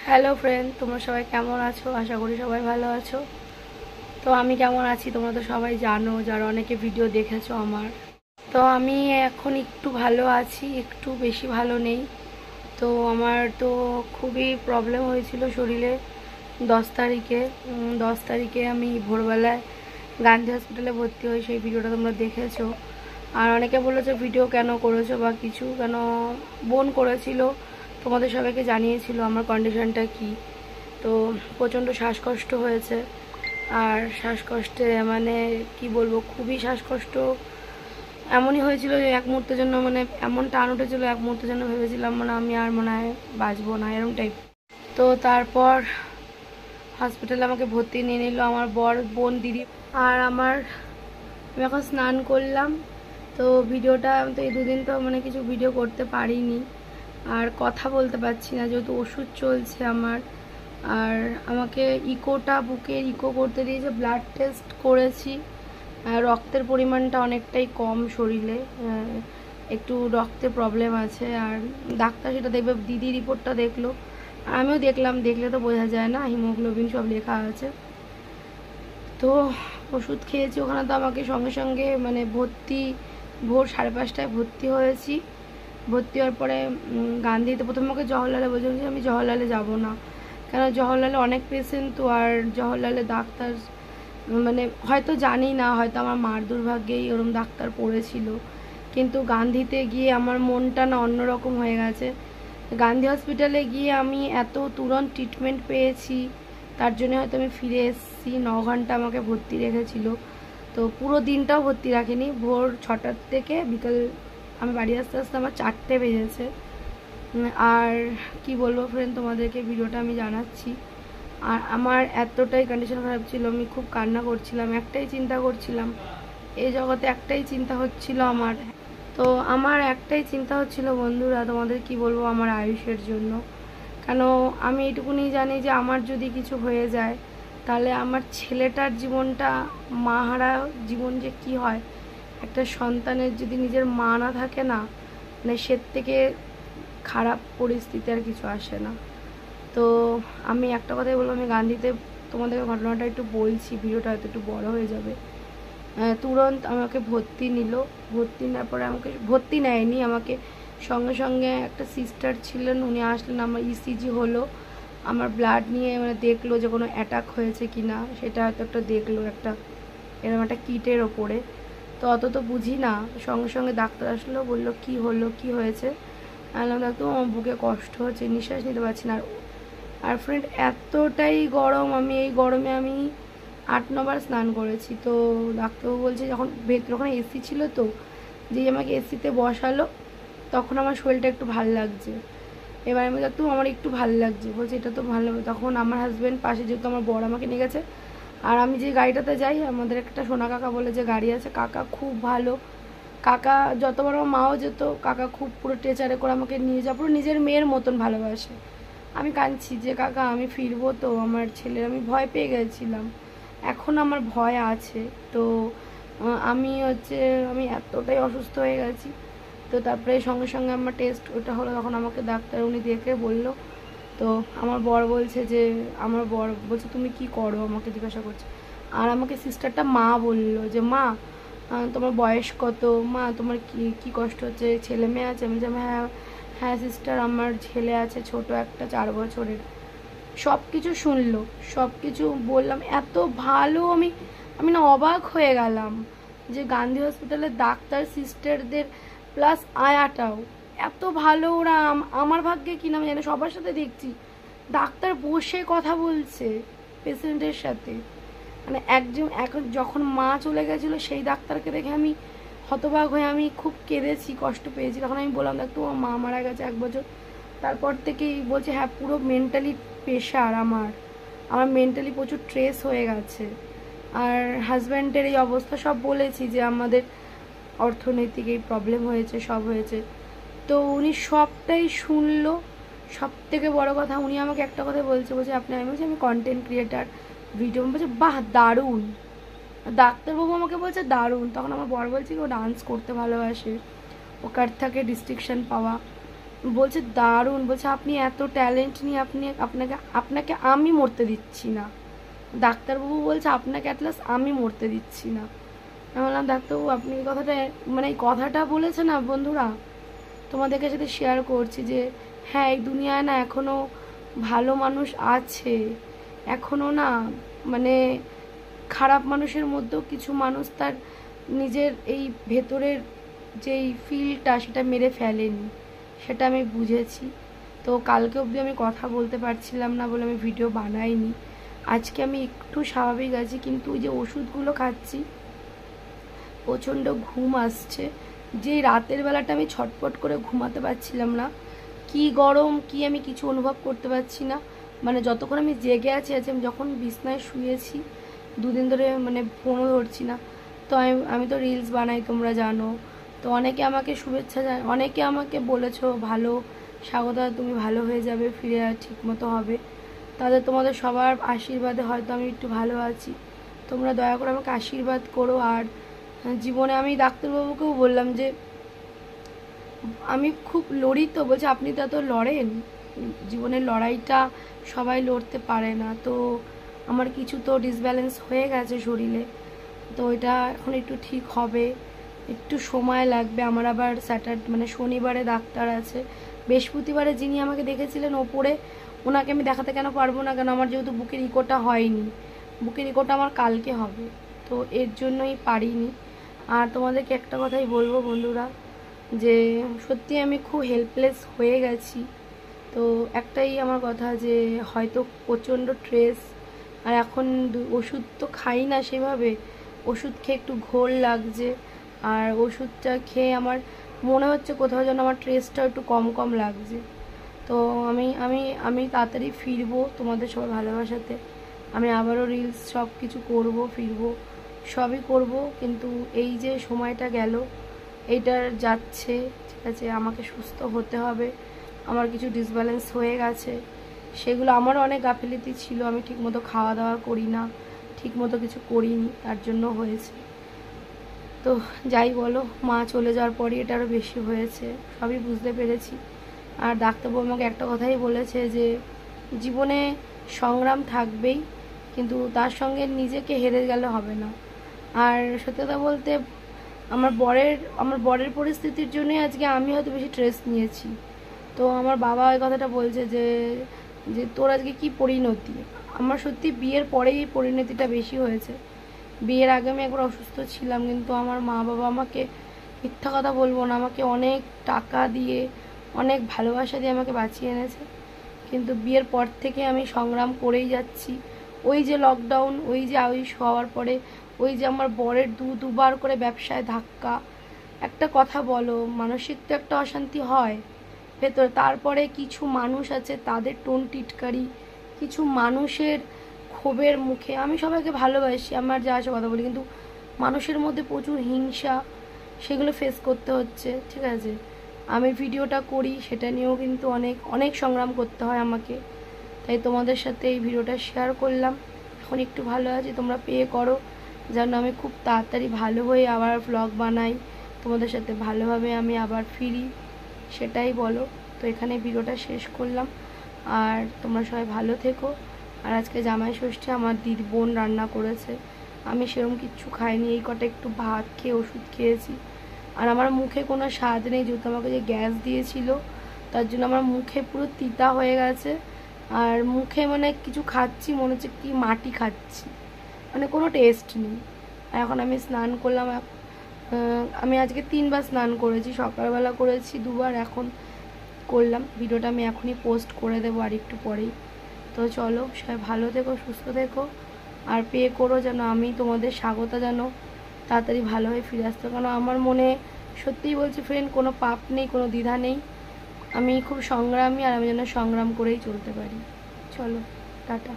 Hello friend, তোমরা সবাই কেমন আছো? আশা করি সবাই ভালো আছো। তো আমি কেমন আছি তোমরা তো সবাই জানো, যারা অনেকে ভিডিও দেখেছো আমার। তো আমি এখন একটু ভালো আছি, একটু বেশি ভালো নেই। তো আমার তো খুবই প্রবলেম হয়েছিল শরীরে 10 তারিখে। 10 তারিখে আমি ভোরবেলায় গান্ধী হসপিটালে ভর্তি হই, সেই ভিডিওটা তোমরা দেখেছো। আর অনেকে বলেছো ভিডিও কেন করেছো বা কিছু কেন, বোন করেছিল, তোমাদের সবাইকে জানিয়েছিল আমার কন্ডিশনটা কি। তো প্রচণ্ড শ্বাসকষ্ট হয়েছে। আর শ্বাসকষ্টে মানে কি বলবো, খুবই শ্বাসকষ্ট। এমনই হয়েছিল যে এক মুহূর্তের জন্য মানে এমন টান উঠেছিল, এক মুহূর্তের জন্য ভেবেছিলাম মানে আমি আর মনে হয় বাঁচবো না, এরকম টাইপ। তো তারপর হসপিটালে আমাকে ভর্তি নিয়ে নিল আমার বোন, দিদি। আর আমি এখন স্নান করলাম। তো ভিডিওটা তো এই দুদিন তো মানে কিছু ভিডিও করতে পারিনি, আর কথা বলতে পারছি না যেহেতু ওষুধ চলছে আমার। আর আমাকে বুকের ইকো করতে দিয়েছে, ব্লাড টেস্ট করেছি। রক্তের পরিমাণটা অনেকটাই কম শরীরে, একটু রক্তের প্রবলেম আছে। আর ডাক্তার সেটা দেখবে, দিদি রিপোর্টটা দেখলো, আমিও দেখলাম, দেখলে তো বোঝা যায় না, হিমোগ্লোবিন সব লেখা আছে। তো ওষুধ খেয়েছি ওখানে। তো আমাকে সঙ্গে সঙ্গে মানে ভোর 5:30টায় ভর্তি হয়েছি। ভর্তি হওয়ার পরে গান্ধীতে প্রথমে আমাকে জওহরলালে বলছিলাম যে আমি জওহরলালে যাব না, কেন জওহরলালে অনেক পেশেন্ট তো। আর জওহরলালে ডাক্তার মানে হয়তো জানি না, হয়তো আমার মার দুর্ভাগ্যেই ওরম ডাক্তার পড়েছিল। কিন্তু গান্ধীতে গিয়ে আমার মনটা না অন্যরকম হয়ে গেছে। গান্ধী হসপিটালে গিয়ে আমি এত তুরন্ত ট্রিটমেন্ট পেয়েছি, তার জন্য হয়তো আমি ফিরে এসেছি। 9 ঘন্টা আমাকে ভর্তি রেখেছিল, তো পুরো দিনটাও ভর্তি রাখেনি। ভোর 6টার থেকে বিকাল আমি বাড়ি আসতে আসতে আমার 4টে বেজেছে। আর কি বলবো ফ্রেন্ড, তোমাদেরকে ভিডিওটা আমি জানাচ্ছি। আর আমার এতটাই কন্ডিশন খারাপ ছিল, আমি খুব কান্না করছিলাম, একটাই চিন্তা করছিলাম এই জগতে, একটাই চিন্তা হচ্ছিল আমার। তো আমার একটাই চিন্তা হচ্ছিল বন্ধুরা, তোমাদের কি বলবো, আমার আয়ুষের জন্য। কেন আমি এটুকুনি জানি যে আমার যদি কিছু হয়ে যায় তাহলে আমার ছেলেটার জীবনটা, মাহারা জীবন যে কি হয়, একটা সন্তানের যদি নিজের মা না থাকে না, মানে সে থেকে খারাপ পরিস্থিতি আর কিছু আসে না। তো আমি একটা কথাই বলবো, আমি গান্ধীতে তোমাদেরকে ঘটনাটা একটু বলছি, ভিডিওটা হয়তো একটু বড় হয়ে যাবে। তুরন্ত আমাকে ভর্তি নিল। ভর্তি নেওয়ার পরে আমাকে ভর্তি নেয়নি, আমাকে সঙ্গে সঙ্গে একটা সিস্টার ছিলেন, উনি আসলেন, আমার ইসিজি হলো, আমার ব্লাড নিয়ে মানে দেখলো যে কোনো অ্যাটাক হয়েছে কি না, সেটা হয়তো একটা দেখলো একটা এরকম একটা কিটের ওপরে। তো অত তো বুঝি না, সঙ্গে সঙ্গে ডাক্তার আসলো, বললো কি হলো, কি হয়েছে। আনলাম ডাক্তার, আমার বুকে কষ্ট হচ্ছে, নিঃশ্বাস নিতে পারছি না। আর ফ্রেন্ড এতটাই গরম, আমি এই গরমে আমি 8-9 বার স্নান করেছি। তো ডাক্তারবাবু বলছে, যখন ভেতরে ওখানে এসি ছিল, তো যে আমাকে এসিতে বসালো, তখন আমার শরীরটা একটু ভাল লাগছে। এবার আমি তো আমার একটু ভাল লাগছে, বলছে এটা তো ভালো। তখন আমার হাজব্যান্ড পাশে, যেহেতু আমার বর আমাকে নিয়ে গেছে, আর আমি যে গাড়িটাতে যাই, আমাদের একটা সোনা কাকা বলে যে গাড়ি আছে, কাকা খুব ভালো। কাকা যতবার আমার মাও যেত, কাকা খুব পুরো টেচারে করে আমাকে নিয়ে যা, পুরো নিজের মেয়ের মতন ভালোবাসে। আমি কাঁদছি যে কাকা আমি ফিরবো তো, আমার ছেলের আমি ভয় পেয়ে গেছিলাম, এখন আমার ভয় আছে। তো আমি এতটাই অসুস্থ হয়ে গেছি। তো তারপরে সঙ্গে সঙ্গে আমার টেস্ট ওটা হলো, তখন আমাকে ডাক্তার উনি দেখে বলল। তো আমার বর বলছে তুমি কি করো, আমাকে জিজ্ঞাসা করছে। আর আমাকে সিস্টারটা মা বললো যে মা তোমার বয়স কত, মা তোমার কি কি কষ্ট হচ্ছে, ছেলে মেয়ে আছে? আমি বললাম হ্যাঁ হ্যাঁ সিস্টার, আমার ছেলে আছে ছোট একটা, 4 বছরের। সব কিছু শুনলো, সব কিছু বললাম, এত ভালো। আমি না অবাক হয়ে গেলাম যে গান্ধী হসপিটালের ডাক্তার সিস্টারদের প্লাস আয়াটাও এত ভালো। ওরা আমার ভাগ্যে কিনা আমি জানি, সবার সাথে দেখছি ডাক্তার বসে কথা বলছে পেশেন্টের সাথে। মানে এখন যখন মা চলে গেছিলো, সেই ডাক্তারকে দেখে আমি হতবাক হয়ে আমি খুব কেঁদেছি, কষ্ট পেয়েছি। তখন আমি বললাম দেখ, তোমার মা মারা গেছে 1 বছর। তারপর থেকেই বলছে হ্যাঁ পুরো মেন্টালি প্রেশার, আমার মেন্টালি প্রচুর স্ট্রেস হয়ে গেছে। আর হাজব্যান্ডের এই অবস্থা, সব বলেছি যে আমাদের অর্থনৈতিক এই প্রবলেম হয়েছে, সব হয়েছে। তো উনি সবটাই শুনলো। সব থেকে বড় কথা, উনি আমাকে একটা কথা বলছে আমি বলছি আমি কন্টেন্ট ক্রিয়েটার, ভিডিও। বলছে বাহ দারুণ। ডাক্তারবাবু আমাকে বলছে দারুণ। তখন আমার বর বলছে কি ও ডান্স করতে ভালোবাসে, ও কার থেকে ডিস্ট্রিকশন পাওয়া। বলছে দারুণ, বলছে আপনি এত ট্যালেন্ট নিয়ে আপনাকে আমি মরতে দিচ্ছি না। ডাক্তারবাবু বলছে আপনাকে অ্যাটলাস্ট আমি মরতে দিচ্ছি না। আমি বললাম ডাক্তারবাবু আপনি এই কথাটা, মানে এই কথাটা বলেছে না বন্ধুরা, তোমাদেরকে সাথে শেয়ার করছি যে হ্যাঁ এই দুনিয়ায় না এখনও ভালো মানুষ আছে, এখনও না মানে খারাপ মানুষের মধ্যেও কিছু মানুষ তার নিজের এই ভেতরের যেই ফিলটা সেটা মেরে ফেলেনি, সেটা আমি বুঝেছি। তো কালকে অবধি আমি কথা বলতে পারছিলাম না বলে আমি ভিডিও বানাইনি। আজকে আমি একটু স্বাভাবিক আছি, কিন্তু ওই যে ওষুধগুলো খাচ্ছি প্রচণ্ড ঘুম আসছে। যে রাতের বেলাটা আমি ছটফট করে ঘুমাতে পারছিলাম না, কি গরম কি আমি কিছু অনুভব করতে পারছি না। মানে যতক্ষণ আমি জেগে আছি আমি যখন বিছনায় শুয়েছি দুদিন ধরে মানে ফোনও ধরছি না। তো আমি তো রিলস বানাই তোমরা জানো, তো অনেকে আমাকে শুভেচ্ছা অনেকে আমাকে বলেছো ভালো স্বাগতা তুমি ভালো হয়ে যাবে, ফিরে ঠিক মতো হবে। তোমাদের সবার আশীর্বাদে হয়তো আমি একটু ভালো আছি। তোমরা দয়া করে আমাকে আশীর্বাদ করো। আর জীবনে আমি ডাক্তারবাবুকেও বললাম যে আমি খুব লড়ি, তো বলছে আপনি তো এত লড়েন, জীবনের লড়াইটা সবাই লড়তে পারে না। তো আমার কিছু তো ডিসব্যালেন্স হয়ে গেছে শরীরে, তো এটা এখন একটু ঠিক হবে, একটু সময় লাগবে। আমার আবার মানে শনিবারে ডাক্তার আছে, বৃহস্পতিবারে যিনি আমাকে দেখেছিলেন ওপরে ওনাকে আমি দেখাতে কেন পারবো না, কেন আমার যেহেতু বুকের ইকোটা হয়নি, বুকের ইকোটা আমার কালকে হবে, তো এর জন্যই পারিনি। আর তোমাদেরকে একটা কথাই বলবো বন্ধুরা, যে সত্যি আমি খুব হেল্পলেস হয়ে গেছি। তো একটাই আমার কথা যে হয়তো প্রচণ্ড স্ট্রেস, আর এখন ওষুধ তো খাই না সেভাবে, ওষুধ খেয়ে একটু ঘোর লাগছে। আর ওষুধটা খেয়ে আমার মনে হচ্ছে কোথাও যেন আমার স্ট্রেসটা একটু কম কম লাগছে। তো আমি তাড়াতাড়ি ফিরবো তোমাদের সবার ভালোবাসাতে। আমি আবারও রিলস সব কিছু করবো, ফিরবো, সবই করব। কিন্তু এই যে সময়টা গেল এইটার যাচ্ছে, ঠিক আছে, আমাকে সুস্থ হতে হবে। আমার কিছু ডিসব্যালেন্স হয়ে গেছে, সেগুলো আমারও অনেক গাফিলতি ছিল, আমি ঠিকমতো খাওয়া দাওয়া করি না, ঠিকমতো কিছু করিনি, তার জন্য হয়েছে। তো যাই বলো, মা চলে যাওয়ার পরই এটা আরও বেশি হয়েছে, সবই বুঝতে পেরেছি। আর ডাক্তারবাবু আমাকে একটা কথাই বলেছে যে জীবনে সংগ্রাম থাকবেই, কিন্তু তার সঙ্গে নিজেকে হেরে গেলে হবে না। আর সত্যি কথা বলতে আমার বরের পরিস্থিতির জন্যই আজকে আমি হয়তো বেশি স্ট্রেস নিয়েছি। তো আমার বাবা ওই কথাটা বলছে যে তোর আজকে কি পরিণতি। আমার সত্যি বিয়ের পরেই পরিণতিটা বেশি হয়েছে। বিয়ের আগে আমি একবার অসুস্থ ছিলাম, কিন্তু আমার মা বাবা আমাকে, মিথ্যা কথা বলবো না, আমাকে অনেক টাকা দিয়ে অনেক ভালোবাসা দিয়ে আমাকে বাঁচিয়ে এনেছে। কিন্তু বিয়ের পর থেকে আমি সংগ্রাম করেই যাচ্ছি। ওই যে লকডাউন, ওই যে আয়ুষ হওয়ার পরে, ওই যে আমার বরের দুবার করে ব্যবসায় ধাক্কা, একটা কথা বলো, মানসিক তো একটা অশান্তি হয় ভেতরে। তারপরে কিছু মানুষ আছে তাদের টোন টিটকারি, কিছু মানুষের ক্ষোভের মুখে, আমি সবাইকে ভালোবাসি, আমার যা আছে কথা বলি, কিন্তু মানুষের মধ্যে প্রচুর হিংসা, সেগুলো ফেস করতে হচ্ছে, ঠিক আছে। আমি ভিডিওটা করি সেটা নিয়েও কিন্তু অনেক অনেক সংগ্রাম করতে হয় আমাকে। তাই তোমাদের সাথে এই ভিডিওটা শেয়ার করলাম। এখন একটু ভালো আছি, তোমরা পেয়ে করো যেন আমি খুব তাড়াতাড়ি ভালো হয়ে আবার ব্লগ বানাই, তোমাদের সাথে ভালোভাবে আমি আবার ফিরি, সেটাই বলো। তো এখানে ভিডিওটা শেষ করলাম, আর তোমরা সবাই ভালো থেকো। আর আজকে জামাই ষষ্ঠী, আমার দিদি বোন রান্না করেছে, আমি সেরকম কিচ্ছু খাইনি, এই কটা একটু ভাত খেয়ে ওষুধ খেয়েছি। আর আমার মুখে কোনো স্বাদ নেই, যেহেতু আমাকে যে গ্যাস দিয়েছিল তার জন্য আমার মুখে পুরো তিতা হয়ে গেছে। আর মুখে মানে কিছু খাচ্ছি মনে হচ্ছে কি মাটি খাচ্ছি, মানে কোনো টেস্ট নেই। এখন আমি স্নান করলাম, আমি আজকে 3 বার স্নান করেছি, সকালবেলা করেছি 2 বার, এখন করলাম। ভিডিওটা আমি এখনই পোস্ট করে দেবো আর একটু পরেই। তো চলো সবাই ভালো থেকো, সুস্থ থেকো, আর পে করো যেন আমি তোমাদের স্বাগতা যেন তাড়াতাড়ি ভালো হয়ে ফিরে আসতে। কারণ আমার মনে সত্যিই বলছি ফ্রেন্ড, কোনো পাপ নেই, কোনো দ্বিধা নেই, আমি খুব সংগ্রামী, আর আমি যেন সংগ্রাম করেই চলতে পারি। চলো টাটা।